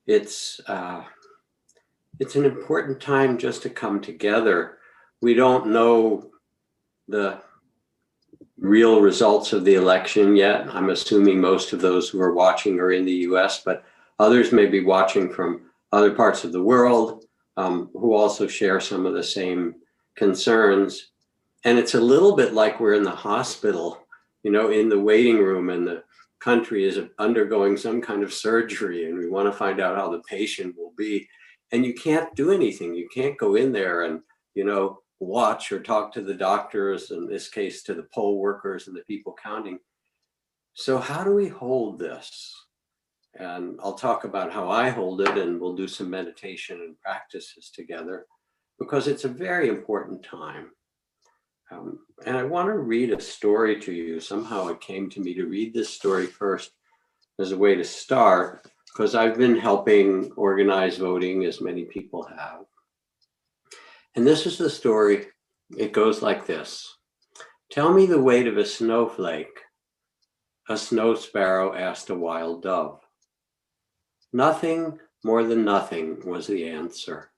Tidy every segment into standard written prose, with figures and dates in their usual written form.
It's an important time just to come together. We don't know the real results of the election yet. I'm assuming most of those who are watching are in the US, but others may be watching from other parts of the world who also share some of the same concerns. And it's a little bit like we're in the hospital, in the waiting room, and the country is undergoing some kind of surgery, and we want to find out how the patient will be. And you can't do anything. You can't go in there and, watch or talk to the doctors, in this case, to the poll workers and the people counting. So how do we hold this? And I'll talk about how I hold it, and we'll do some meditation and practices together, because it's a very important time. And I want to read a story to you. Somehow it came to me to read this story first as a way to start, because I've been helping organize voting, as many people have. And this is the story. It goes like this. Tell me the weight of a snowflake, a snow sparrow asked a wild dove. Nothing more than nothing, was the answer.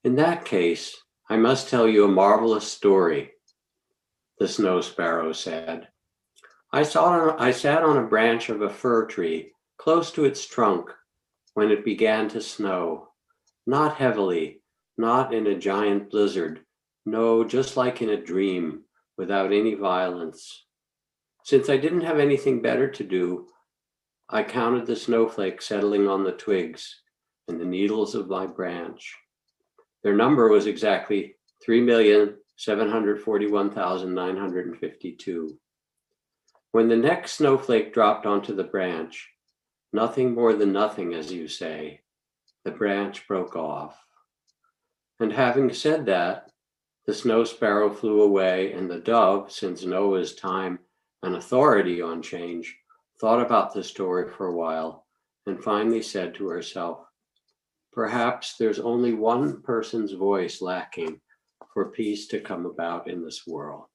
In that case, I must tell you a marvelous story, the snow sparrow said. I sat on a branch of a fir tree, close to its trunk, when it began to snow. Not heavily, not in a giant blizzard, no, just like in a dream, without any violence. Since I didn't have anything better to do, I counted the snowflakes settling on the twigs and the needles of my branch. Their number was exactly 3,741,952. When the next snowflake dropped onto the branch, nothing more than nothing, as you say, the branch broke off. And having said that, the snow sparrow flew away, and the dove, since Noah's time an authority on change, thought about the story for a while and finally said to herself, perhaps there's only one person's voice lacking for peace to come about in this world.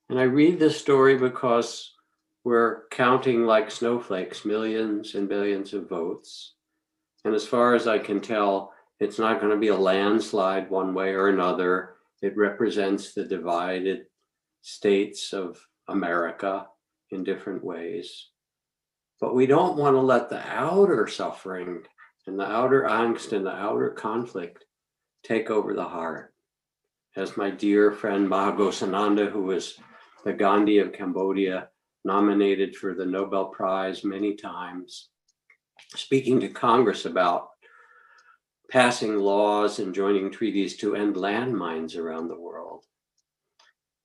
And I read this story because we're counting like snowflakes, millions and billions of votes. And as far as I can tell, it's not going to be a landslide one way or another. It represents the divided states of America in different ways. But we don't want to let the outer suffering and the outer angst and the outer conflict take over the heart. As my dear friend 𝐤𝐻𝐺, who was the Gandhi of Cambodia, nominated for the Nobel Prize many times, speaking to Congress about passing laws and joining treaties to end landmines around the world.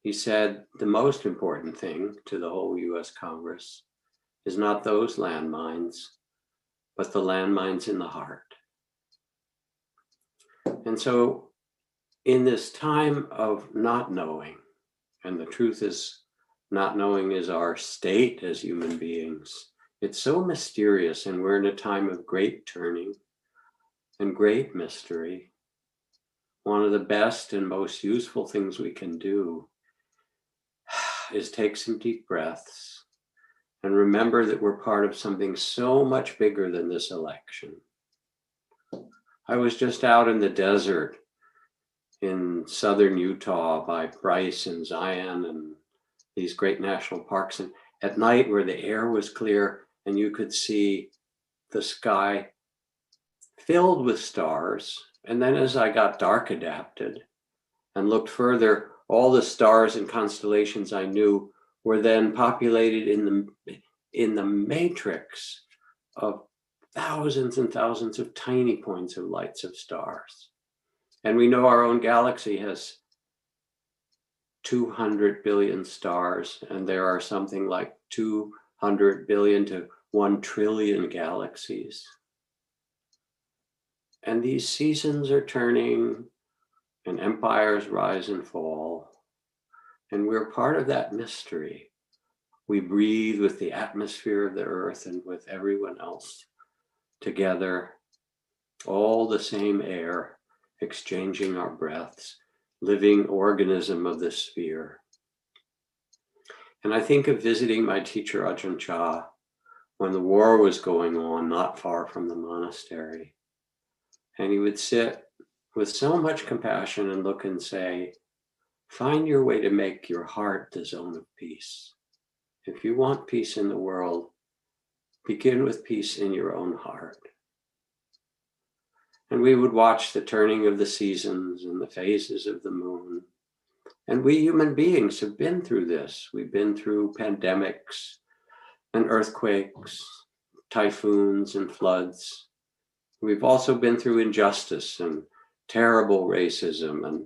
He said the most important thing to the whole US Congress is not those landmines, but the landmines in the heart. And so in this time of not knowing, and the truth is not knowing is our state as human beings, it's so mysterious, and we're in a time of great turning and great mystery. One of the best and most useful things we can do is take some deep breaths and remember that we're part of something so much bigger than this election. I was just out in the desert in southern Utah by Bryce and Zion and these great national parks, and at night where the air was clear and you could see the sky filled with stars. And then as I got dark adapted and looked further, all the stars and constellations I knew were then populated in the matrix of thousands and thousands of tiny points of lights of stars. And we know our own galaxy has 200 billion stars, and there are something like 200 billion to 1 trillion galaxies. And these seasons are turning, and empires rise and fall. And we're part of that mystery. We breathe with the atmosphere of the earth and with everyone else together, all the same air, exchanging our breaths, living organism of the sphere. And I think of visiting my teacher Ajahn Chah when the war was going on not far from the monastery. And he would sit with so much compassion and look and say, find your way to make your heart the zone of peace. If you want peace in the world, begin with peace in your own heart. And we would watch the turning of the seasons and the phases of the moon. And we human beings have been through this. We've been through pandemics and earthquakes, typhoons and floods. We've also been through injustice and terrible racism and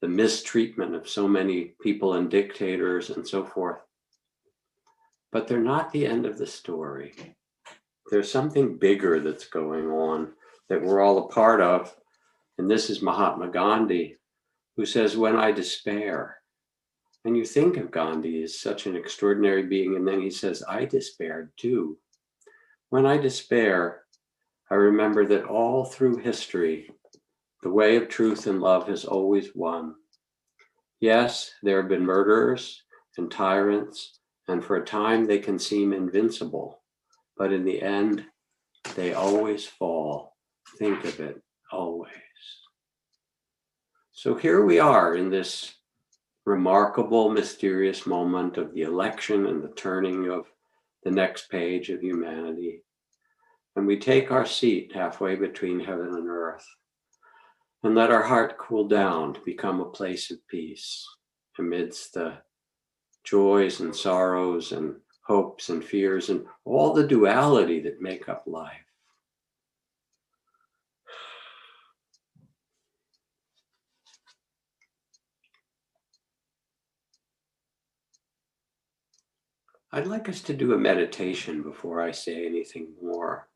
the mistreatment of so many people and dictators and so forth. But they're not the end of the story. There's something bigger that's going on that we're all a part of. And this is Mahatma Gandhi, who says, when I despair, and you think of Gandhi as such an extraordinary being, and then he says, I despaired too. When I despair, I remember that all through history, the way of truth and love has always won. Yes, there have been murderers and tyrants, and for a time they can seem invincible, but in the end, they always fall. Think of it, always. So here we are in this remarkable, mysterious moment of the election and the turning of the next page of humanity. And we take our seat halfway between heaven and earth and let our heart cool down to become a place of peace amidst the joys and sorrows and hopes and fears and all the duality that make up life. I'd like us to do a meditation before I say anything more.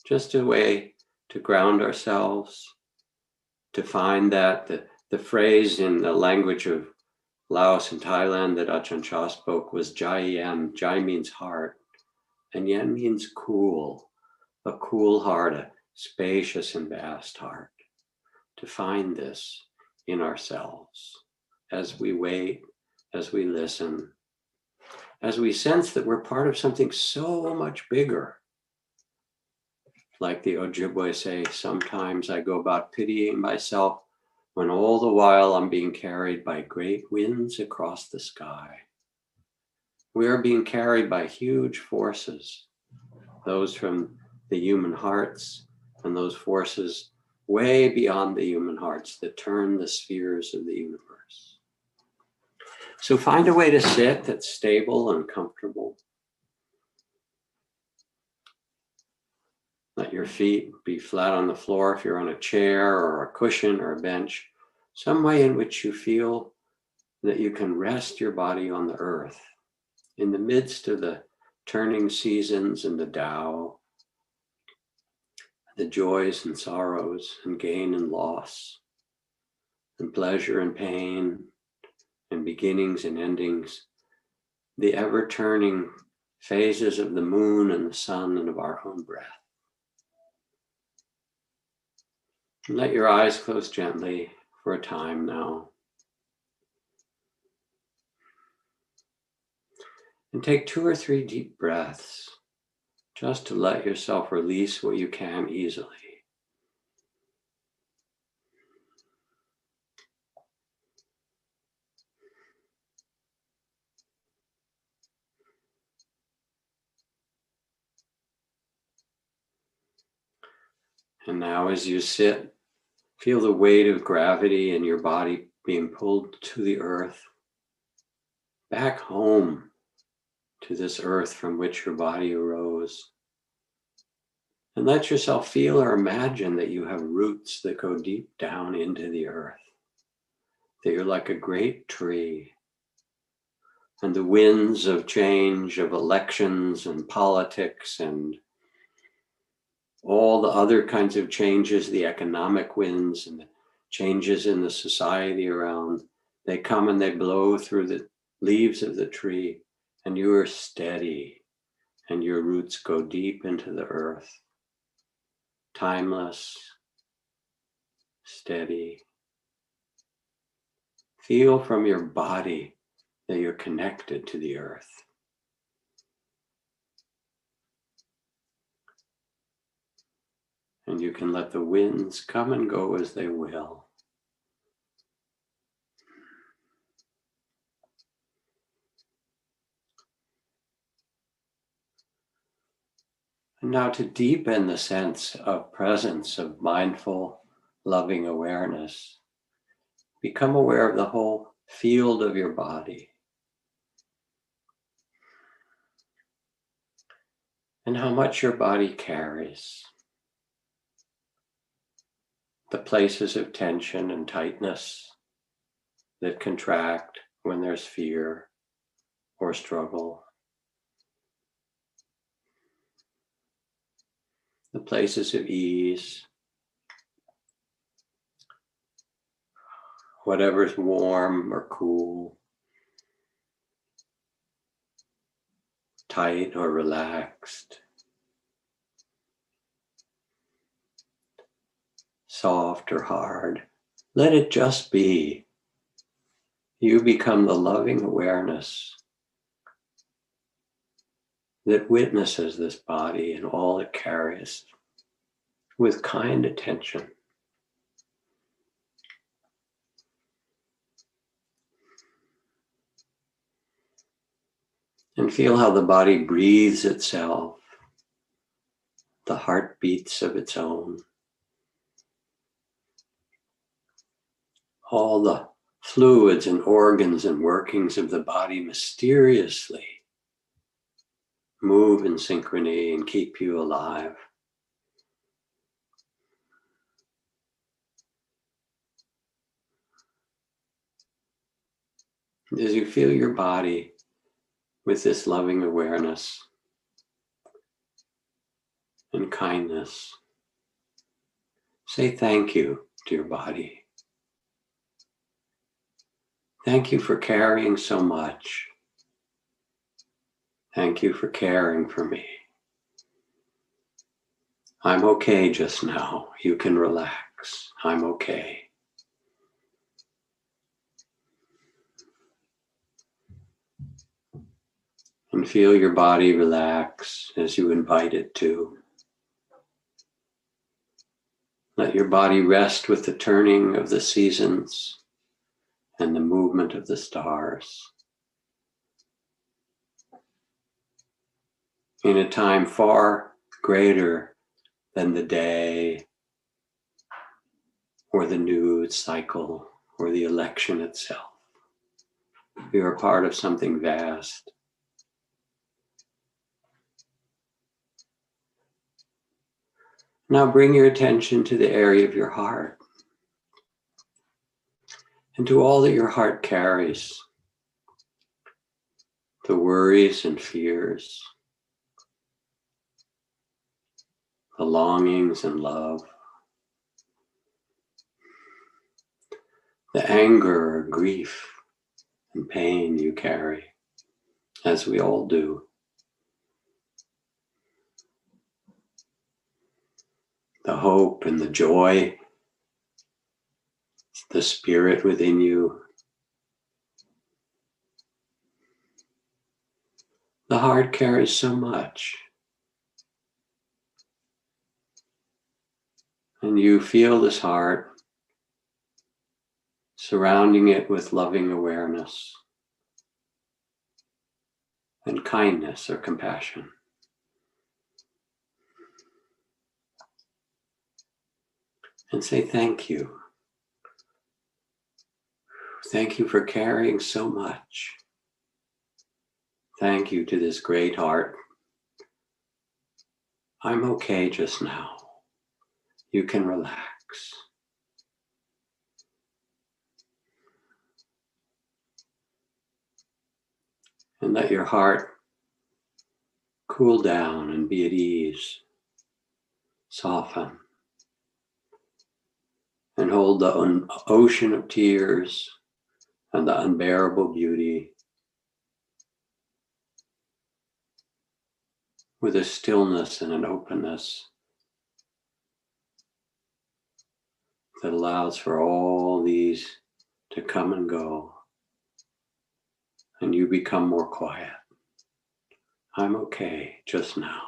Just a way to ground ourselves, to find that the phrase in the language of Laos and Thailand that Ajahn Chah spoke was 𝐤𝐤. 𝐤 means heart, and yen means cool, a cool heart, a spacious and vast heart. To find this in ourselves as we wait, as we listen, as we sense that we're part of something so much bigger. Like the Ojibwe say, sometimes I go about pitying myself when all the while I'm being carried by great winds across the sky. We are being carried by huge forces, those from the human hearts and those forces way beyond the human hearts that turn the spheres of the universe. So find a way to sit that's stable and comfortable. Let your feet be flat on the floor if you're on a chair or a cushion or a bench, some way in which you feel that you can rest your body on the earth in the midst of the turning seasons and the Tao, the joys and sorrows and gain and loss, and pleasure and pain, and beginnings and endings, the ever-turning phases of the moon and the sun and of our own breath. Let your eyes close gently for a time now. And take 2 or 3 deep breaths just to let yourself release what you can easily. And now as you sit, feel the weight of gravity in your body being pulled to the earth, back home to this earth from which your body arose. And let yourself feel or imagine that you have roots that go deep down into the earth, that you're like a great tree. And the winds of change, of elections and politics and all the other kinds of changes, the economic winds and the changes in the society around, they come and they blow through the leaves of the tree, and you are steady, and your roots go deep into the earth, timeless, steady. Feel from your body that you're connected to the earth. And you can let the winds come and go as they will. And now to deepen the sense of presence, of mindful, loving awareness, become aware of the whole field of your body and how much your body carries. The places of tension and tightness that contract when there's fear or struggle. The places of ease, whatever's warm or cool, tight or relaxed, soft or hard. Let it just be. You become the loving awareness that witnesses this body and all it carries with kind attention. And feel how the body breathes itself, the heart beats of its own. All the fluids and organs and workings of the body mysteriously move in synchrony and keep you alive. As you feel your body with this loving awareness and kindness, say thank you to your body. Thank you for carrying so much. Thank you for caring for me. I'm okay just now. You can relax. I'm okay. And feel your body relax as you invite it to. Let your body rest with the turning of the seasons and the movement of the stars. In a time far greater than the day or the news cycle or the election itself. We are part of something vast. Now bring your attention to the area of your heart and to all that your heart carries, the worries and fears, the longings and love, the anger or grief and pain you carry, as we all do. The hope and the joy, the spirit within you. The heart carries so much. And you feel this heart, surrounding it with loving awareness and kindness or compassion. And say thank you. Thank you for carrying so much. Thank you to this great heart. I'm okay just now. You can relax. And let your heart cool down and be at ease. Soften. And hold the ocean of tears and the unbearable beauty with a stillness and an openness that allows for all these to come and go, and you become more quiet. I'm okay just now.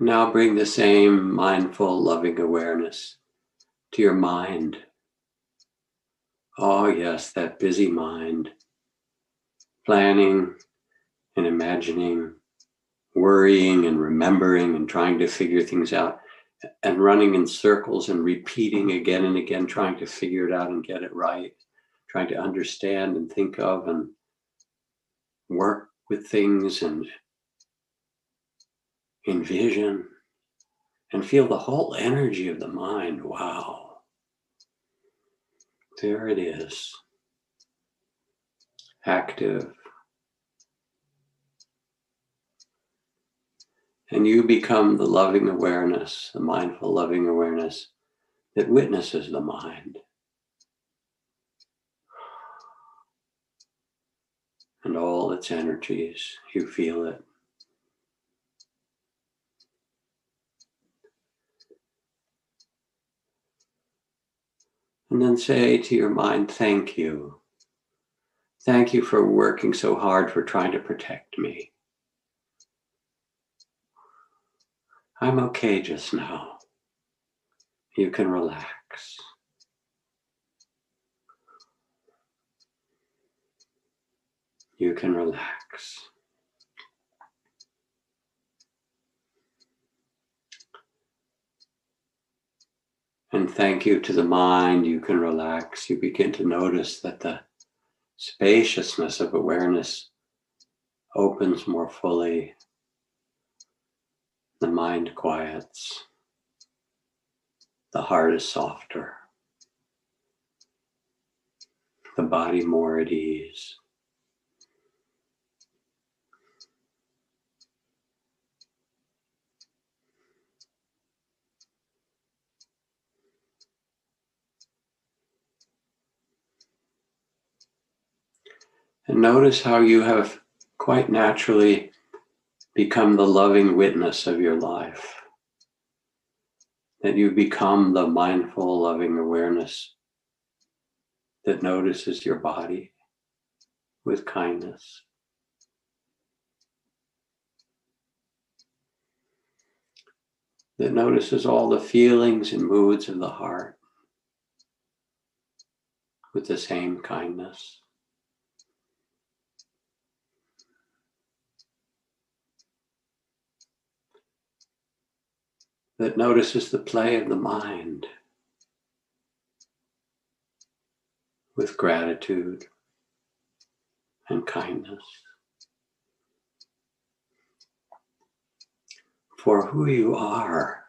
Now bring the same mindful, loving awareness to your mind. Oh yes, that busy mind, planning and imagining, worrying and remembering and trying to figure things out, and running in circles and repeating again and again, trying to figure it out and get it right, trying to understand and think of and work with things and envision and feel the whole energy of the mind. Wow. There it is. Active. And you become the loving awareness, the mindful loving awareness that witnesses the mind. And all its energies. You feel it. And then say to your mind, thank you. Thank you for working so hard for trying to protect me. I'm okay just now. You can relax. You can relax. And thank you to the mind, you can relax. You begin to notice that the spaciousness of awareness opens more fully. The mind quiets. The heart is softer. The body more at ease. And notice how you have quite naturally become the loving witness of your life. That you become the mindful, loving awareness that notices your body with kindness. That notices all the feelings and moods of the heart with the same kindness. That notices the play of the mind with gratitude and kindness. For who you are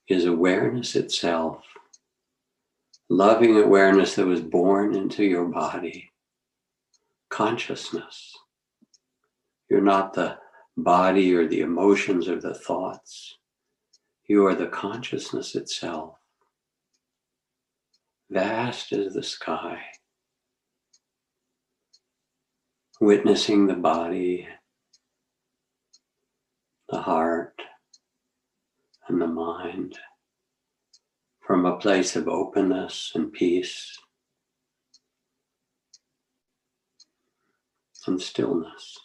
is awareness itself, loving awareness that was born into your body, consciousness. You're not the body or the emotions or the thoughts. You are the consciousness itself, vast as the sky, witnessing the body, the heart, and the mind from a place of openness and peace and stillness.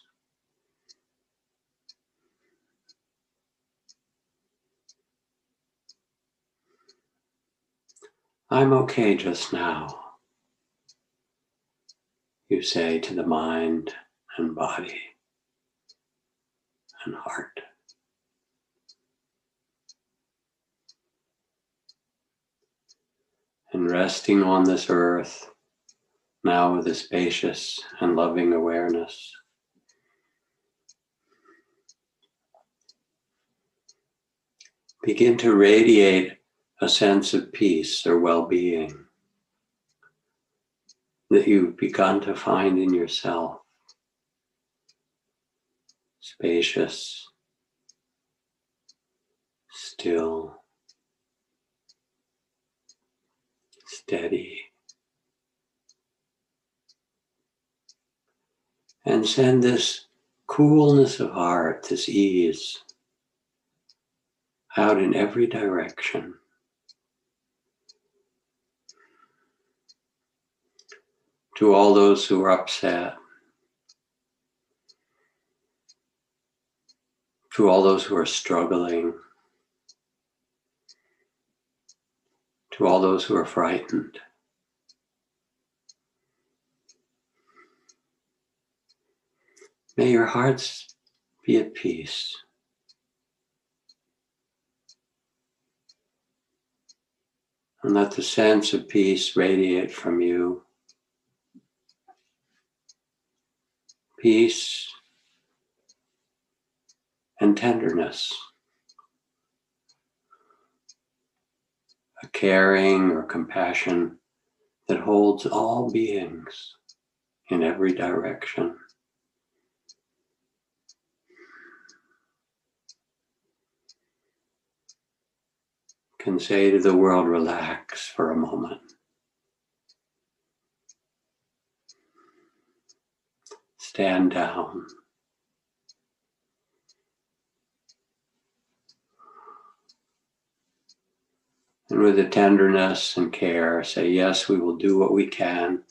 I'm okay just now, you say to the mind and body and heart. And resting on this earth, now with a spacious and loving awareness, begin to radiate a sense of peace or well-being that you've begun to find in yourself. Spacious, still, steady. And send this coolness of heart, this ease, out in every direction. To all those who are upset, to all those who are struggling, to all those who are frightened. May your hearts be at peace. And let the sense of peace radiate from you. Peace and tenderness. A caring or compassion that holds all beings in every direction. Can say to the world, relax for a moment. Stand down. And with a tenderness and care, say, yes, we will do what we can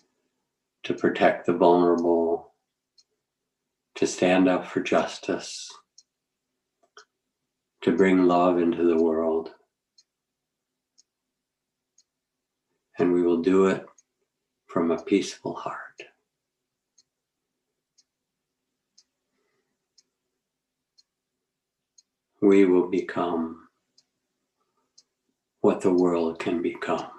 to protect the vulnerable, to stand up for justice, to bring love into the world. And we will do it from a peaceful heart. We will become what the world can become.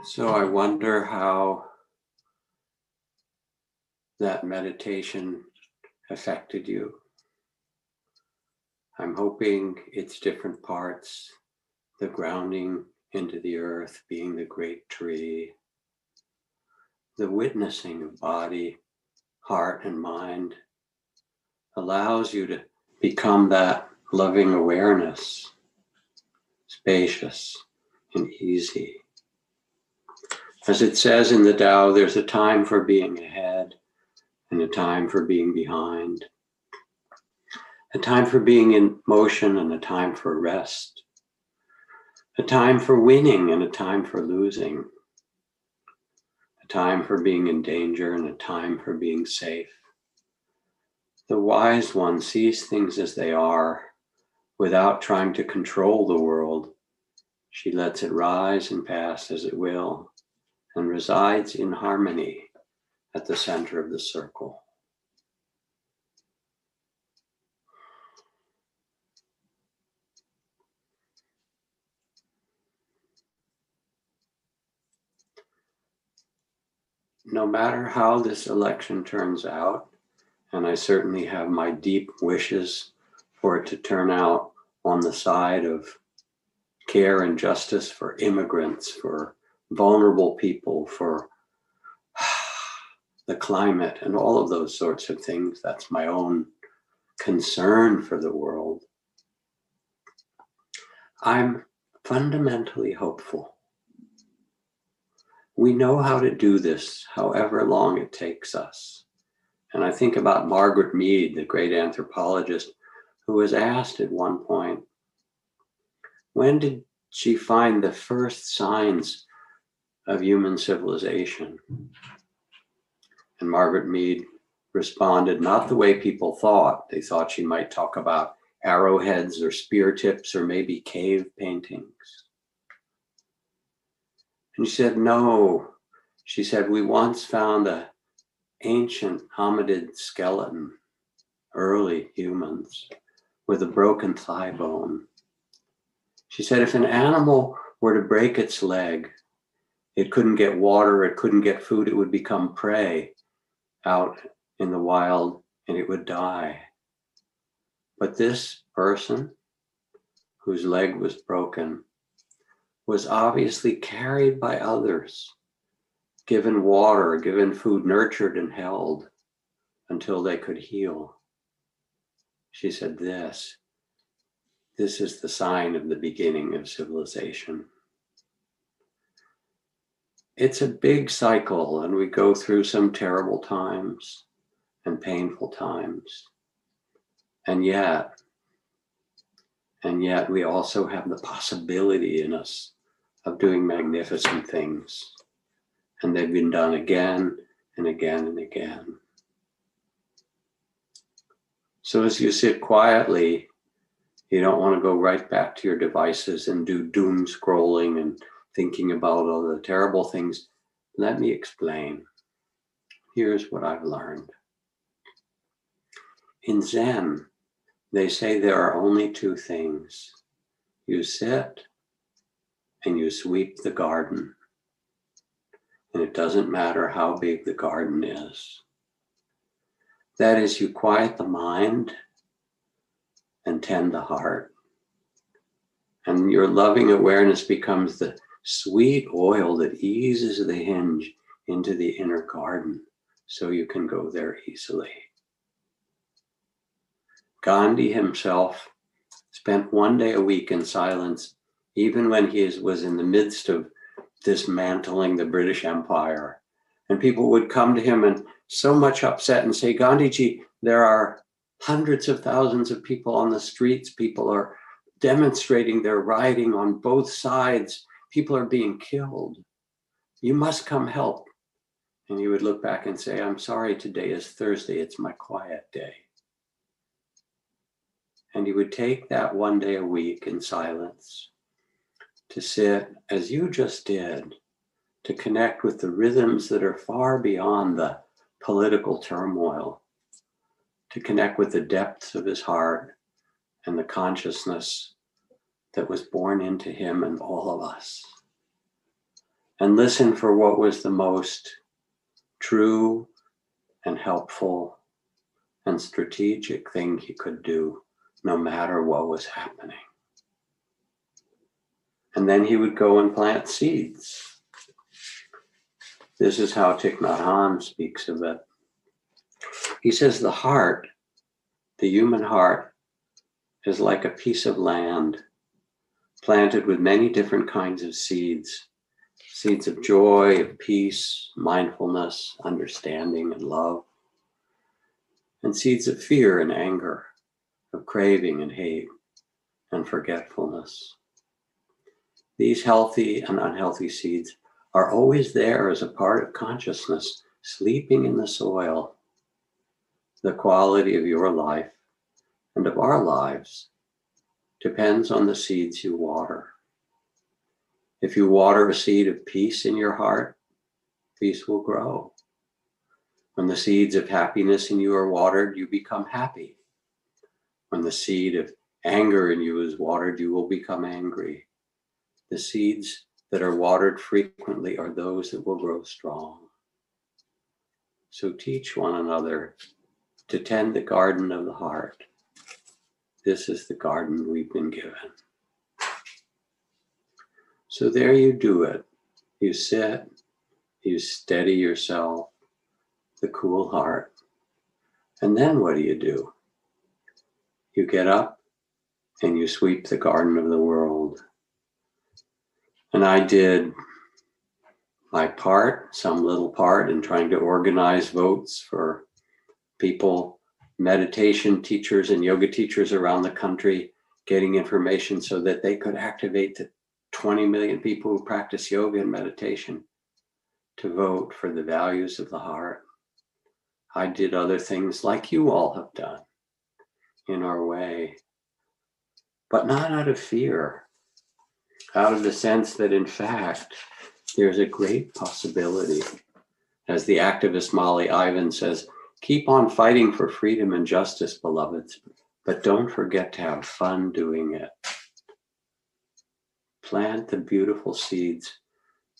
So I wonder how that meditation affected you. I'm hoping its different parts, the grounding into the earth being the great tree, the witnessing of body, heart, and mind allows you to become that loving awareness, spacious and easy. As it says in the Tao, there's a time for being ahead and a time for being behind, a time for being in motion and a time for rest, a time for winning and a time for losing, a time for being in danger and a time for being safe. The wise one sees things as they are without trying to control the world. She lets it rise and pass as it will and resides in harmony at the center of the circle. No matter how this election turns out, and I certainly have my deep wishes for it to turn out on the side of care and justice for immigrants, for vulnerable people, for the climate, and all of those sorts of things. That's my own concern for the world. I'm fundamentally hopeful. We know how to do this, however long it takes us. And I think about Margaret Mead, the great anthropologist, who was asked at one point, when did she find the first signs of human civilization? And Margaret Mead responded, not the way people thought. They thought she might talk about arrowheads or spear tips or maybe cave paintings. And she said, no. She said, we once found an ancient hominid skeleton, early humans, with a broken thigh bone. She said, if an animal were to break its leg, It couldn't get water, it couldn't get food, it would become prey out in the wild and it would die. But this person whose leg was broken was obviously carried by others, given water, given food, nurtured and held until they could heal. She said, this is the sign of the beginning of civilization. It's a big cycle, and we go through some terrible times and painful times. And yet we also have the possibility in us of doing magnificent things. And they've been done again and again and again. So as you sit quietly, you don't want to go right back to your devices and do doom scrolling and thinking about all the terrible things. Let me explain. Here's what I've learned. In Zen, they say there are only two things. You sit and you sweep the garden. And it doesn't matter how big the garden is. That is, you quiet the mind and tend the heart. And your loving awareness becomes the sweet oil that eases the hinge into the inner garden so you can go there easily. Gandhi himself spent one day a week in silence, even when he was in the midst of dismantling the British Empire. And people would come to him and so much upset and say, Gandhiji, there are hundreds of thousands of people on the streets. People are demonstrating, they're rioting on both sides. People are being killed. You must come help. And he would look back and say, I'm sorry, today is Thursday. It's my quiet day. And he would take that one day a week in silence to sit, as you just did, to connect with the rhythms that are far beyond the political turmoil, to connect with the depths of his heart and the consciousness that was born into him and all of us. And listen for what was the most true and helpful and strategic thing he could do, no matter what was happening. And then he would go and plant seeds. This is how Thich Nhat Hanh speaks of it. He says the heart, the human heart, is like a piece of land planted with many different kinds of seeds. Seeds of joy, of peace, mindfulness, understanding, and love. And seeds of fear and anger, of craving and hate, and forgetfulness. These healthy and unhealthy seeds are always there as a part of consciousness, sleeping in the soil. The quality of your life and of our lives depends on the seeds you water. If you water a seed of peace in your heart, peace will grow. When the seeds of happiness in you are watered, you become happy. When the seed of anger in you is watered, you will become angry. The seeds that are watered frequently are those that will grow strong. So teach one another to tend the garden of the heart. This is the garden we've been given. So there you do it. You sit, you steady yourself, the cool heart. And then what do? You get up and you sweep the garden of the world. And I did my part, some little part, in trying to organize votes for people, meditation teachers and yoga teachers around the country, getting information so that they could activate the 20 million people who practice yoga and meditation to vote for the values of the heart. I did other things like you all have done in our way, but not out of fear, out of the sense that in fact, there's a great possibility. As the activist Molly Ivan says, keep on fighting for freedom and justice, beloveds, but don't forget to have fun doing it. Plant the beautiful seeds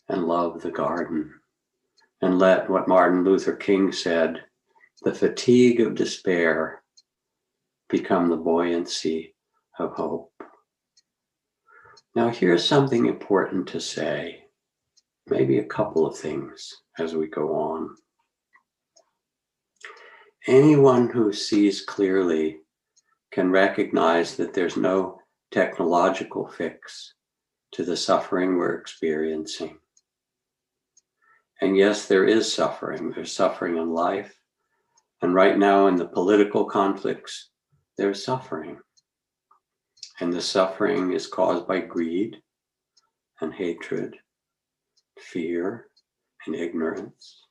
and love the garden. And let what Martin Luther King said, the fatigue of despair become the buoyancy of hope. Now here's something important to say, maybe a couple of things as we go on. Anyone who sees clearly can recognize that there's no technological fix to the suffering we're experiencing. And yes, there is suffering. There's suffering in life. And right now in the political conflicts, there's suffering. And the suffering is caused by greed and hatred, fear and ignorance.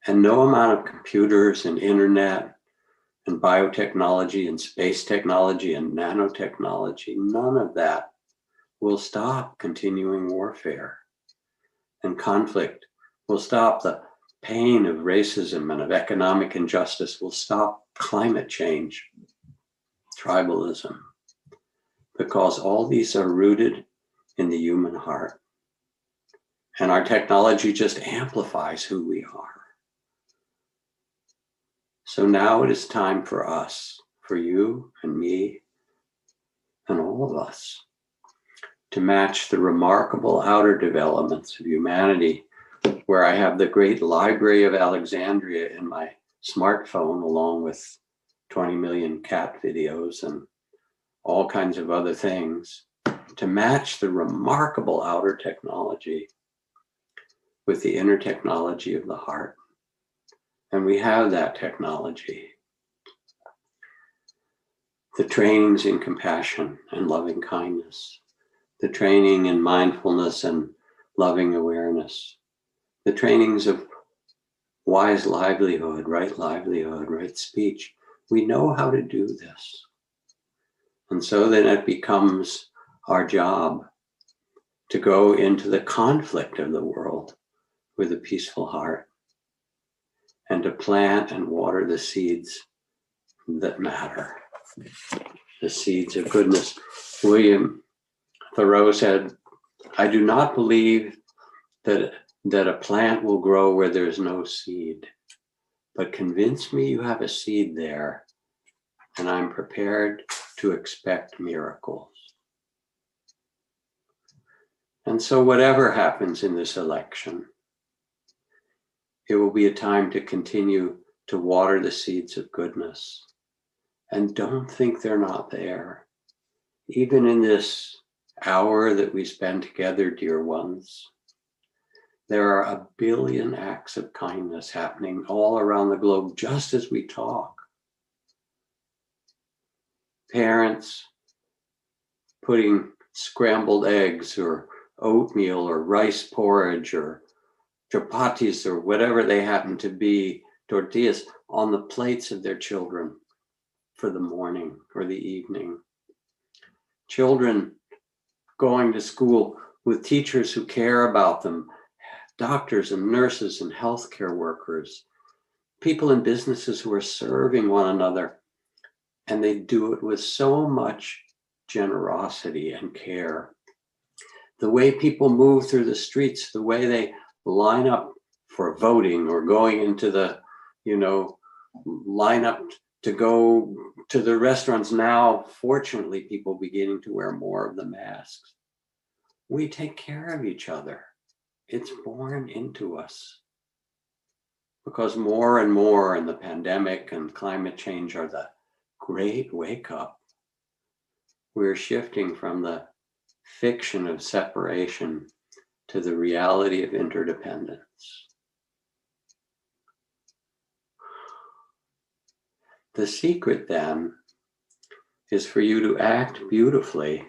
And no amount of computers and internet and biotechnology and space technology and nanotechnology, none of that will stop continuing warfare. And conflict will stop the pain of racism and of economic injustice, will stop climate change, tribalism, because all these are rooted in the human heart. And our technology just amplifies who we are. So now it is time for us, for you and me and all of us, to match the remarkable outer developments of humanity, where I have the great Library of Alexandria in my smartphone, along with 20 million cat videos and all kinds of other things, to match the remarkable outer technology with the inner technology of the heart. And we have that technology. The trainings in compassion and loving kindness, the training in mindfulness and loving awareness, the trainings of wise livelihood, right speech. We know how to do this. And so then it becomes our job to go into the conflict of the world with a peaceful heart and to plant and water the seeds that matter, the seeds of goodness. William Thoreau said, I do not believe that a plant will grow where there's no seed, but convince me you have a seed there, and I'm prepared to expect miracles. And so whatever happens in this election, it will be a time to continue to water the seeds of goodness. And don't think they're not there. Even in this hour that we spend together, dear ones, there are a billion acts of kindness happening all around the globe just as we talk. Parents putting scrambled eggs or oatmeal or rice porridge or chapatis or whatever they happen to be, tortillas, on the plates of their children for the morning or the evening. Children going to school with teachers who care about them, doctors and nurses and healthcare workers, people in businesses who are serving one another, and they do it with so much generosity and care. The way people move through the streets, the way they line up for voting or going into the, line up to go to the restaurants now, fortunately, people beginning to wear more of the masks. We take care of each other. It's born into us. Because more and more, and the pandemic and climate change are the great wake up. We're shifting from the fiction of separation to the reality of interdependence. The secret then is for you to act beautifully.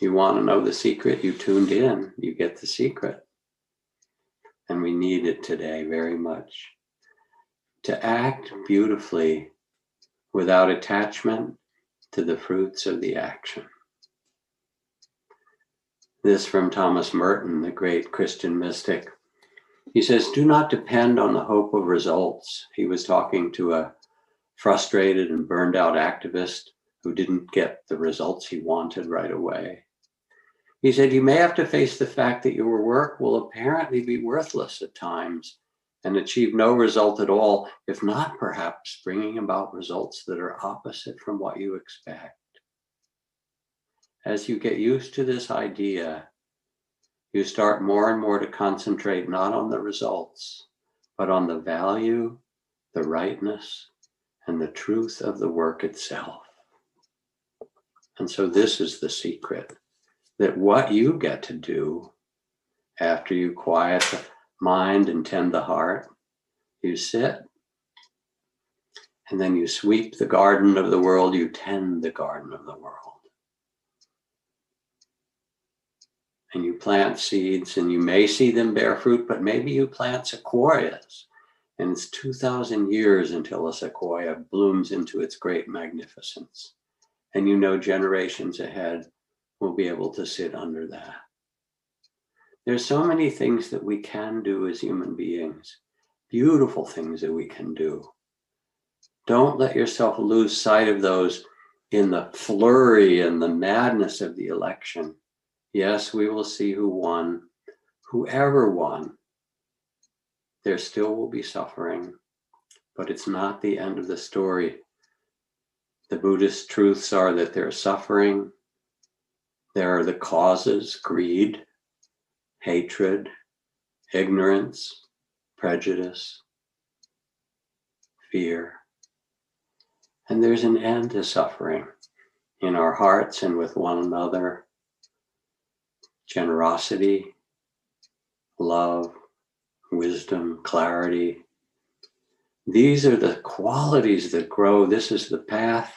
You want to know the secret? You tuned in, you get the secret. And we need it today very much. To act beautifully without attachment to the fruits of the action. This from Thomas Merton, the great Christian mystic. He says, do not depend on the hope of results. He was talking to a frustrated and burned out activist who didn't get the results he wanted right away. He said, you may have to face the fact that your work will apparently be worthless at times and achieve no result at all, if not perhaps bringing about results that are opposite from what you expect. As you get used to this idea, you start more and more to concentrate not on the results, but on the value, the rightness, and the truth of the work itself. And so this is the secret, that what you get to do after you quiet the mind and tend the heart, you sit, and then you sweep the garden of the world, you tend the garden of the world. And you plant seeds, and you may see them bear fruit, but maybe you plant sequoias, and it's 2,000 years until a sequoia blooms into its great magnificence. And you know generations ahead will be able to sit under that. There's so many things that we can do as human beings, beautiful things that we can do. Don't let yourself lose sight of those in the flurry and the madness of the election. Yes, we will see who won. Whoever won, there still will be suffering, but it's not the end of the story. The Buddhist truths are that there's suffering. There are the causes: greed, hatred, ignorance, prejudice, fear. And there's an end to suffering in our hearts and with one another. Generosity, love, wisdom, clarity. These are the qualities that grow. This is the path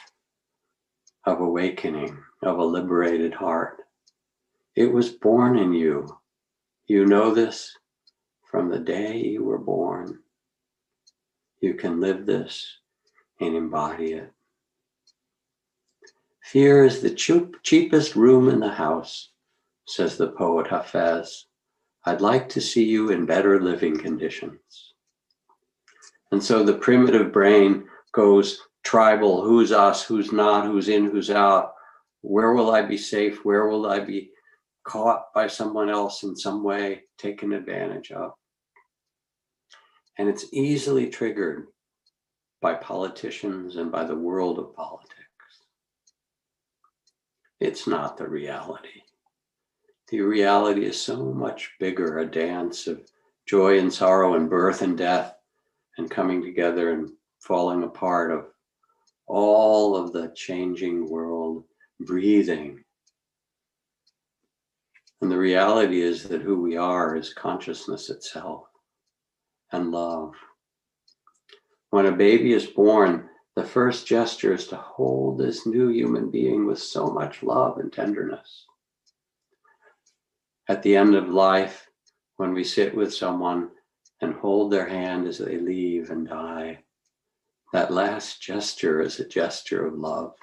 of awakening, of a liberated heart. It was born in you. You know this from the day you were born. You can live this and embody it. Fear is the cheapest room in the house, says the poet Hafez. I'd like to see you in better living conditions. And so the primitive brain goes tribal: who's us, who's not, who's in, who's out. Where will I be safe? Where will I be caught by someone else in some way, taken advantage of? And it's easily triggered by politicians and by the world of politics. It's not the reality. The reality is so much bigger, a dance of joy and sorrow and birth and death and coming together and falling apart, of all of the changing world, breathing. And the reality is that who we are is consciousness itself and love. When a baby is born, the first gesture is to hold this new human being with so much love and tenderness. At the end of life, when we sit with someone and hold their hand as they leave and die, that last gesture is a gesture of love.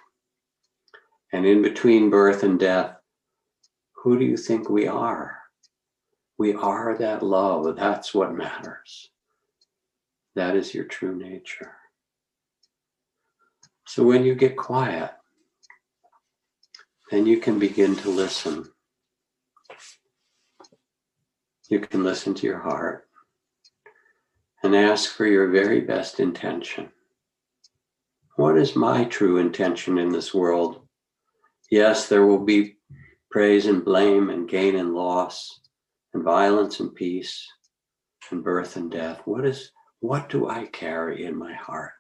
And in between birth and death, who do you think we are? We are that love. That's what matters. That is your true nature. So when you get quiet, then you can begin to listen. You can listen to your heart and ask for your very best intention. What is my true intention in this world? Yes, there will be praise and blame and gain and loss and violence and peace and birth and death. What do I carry in my heart?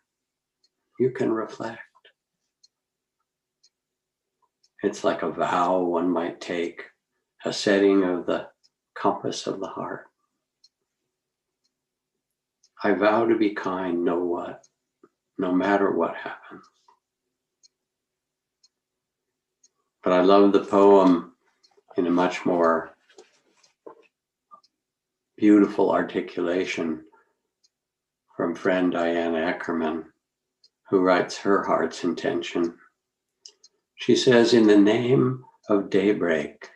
You can reflect. It's like a vow one might take, a setting of the compass of the heart. I vow to be kind, no matter what happens. But I love the poem in a much more beautiful articulation from friend Diane Ackerman, who writes her heart's intention. She says, in the name of daybreak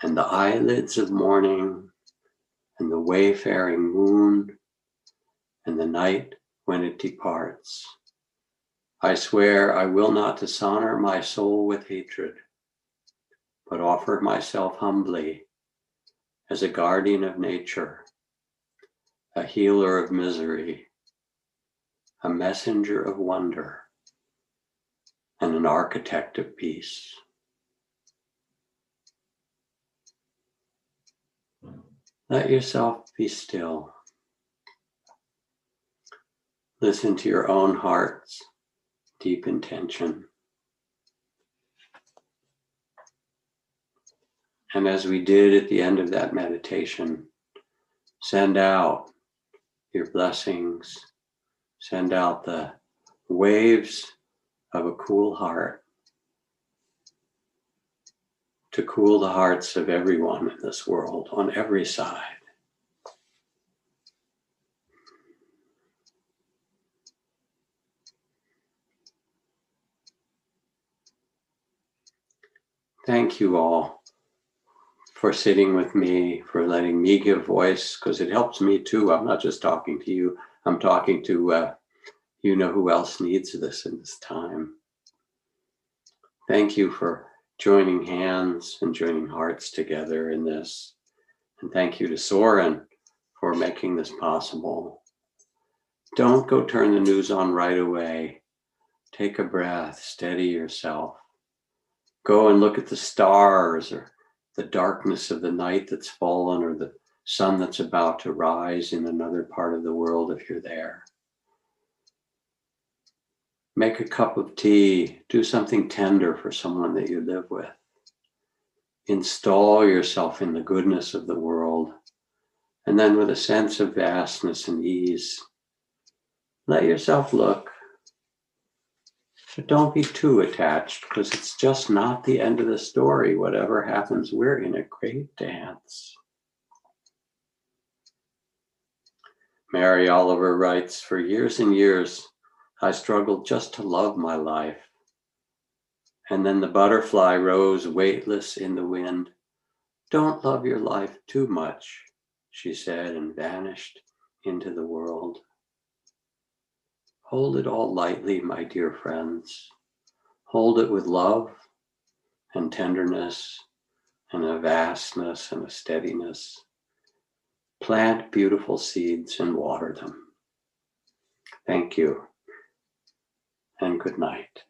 and the eyelids of morning and the wayfaring moon and the night when it departs, I swear I will not dishonor my soul with hatred. but offer myself humbly as a guardian of nature, a healer of misery, a messenger of wonder, and an architect of peace. Let yourself be still. Listen to your own heart's deep intention. And as we did at the end of that meditation, send out your blessings, send out the waves of a cool heart to cool the hearts of everyone in this world on every side. Thank you all for sitting with me, for letting me give voice, because it helps me too. I'm not just talking to you, I'm talking to you know who else needs this in this time. Thank you for joining hands and joining hearts together in this. And thank you to Soren for making this possible. Don't go turn the news on right away. Take a breath, steady yourself. Go and look at the stars or the darkness of the night that's fallen or the sun that's about to rise in another part of the world if you're there. Make a cup of tea. Do something tender for someone that you live with. Install yourself in the goodness of the world. And then with a sense of vastness and ease, let yourself look. But don't be too attached, because it's just not the end of the story. Whatever happens, we're in a great dance. Mary Oliver writes, for years and years, I struggled just to love my life. And then the butterfly rose weightless in the wind. Don't love your life too much, she said, and vanished into the world. Hold it all lightly, my dear friends. Hold it with love and tenderness and a vastness and a steadiness. Plant beautiful seeds and water them. Thank you and good night.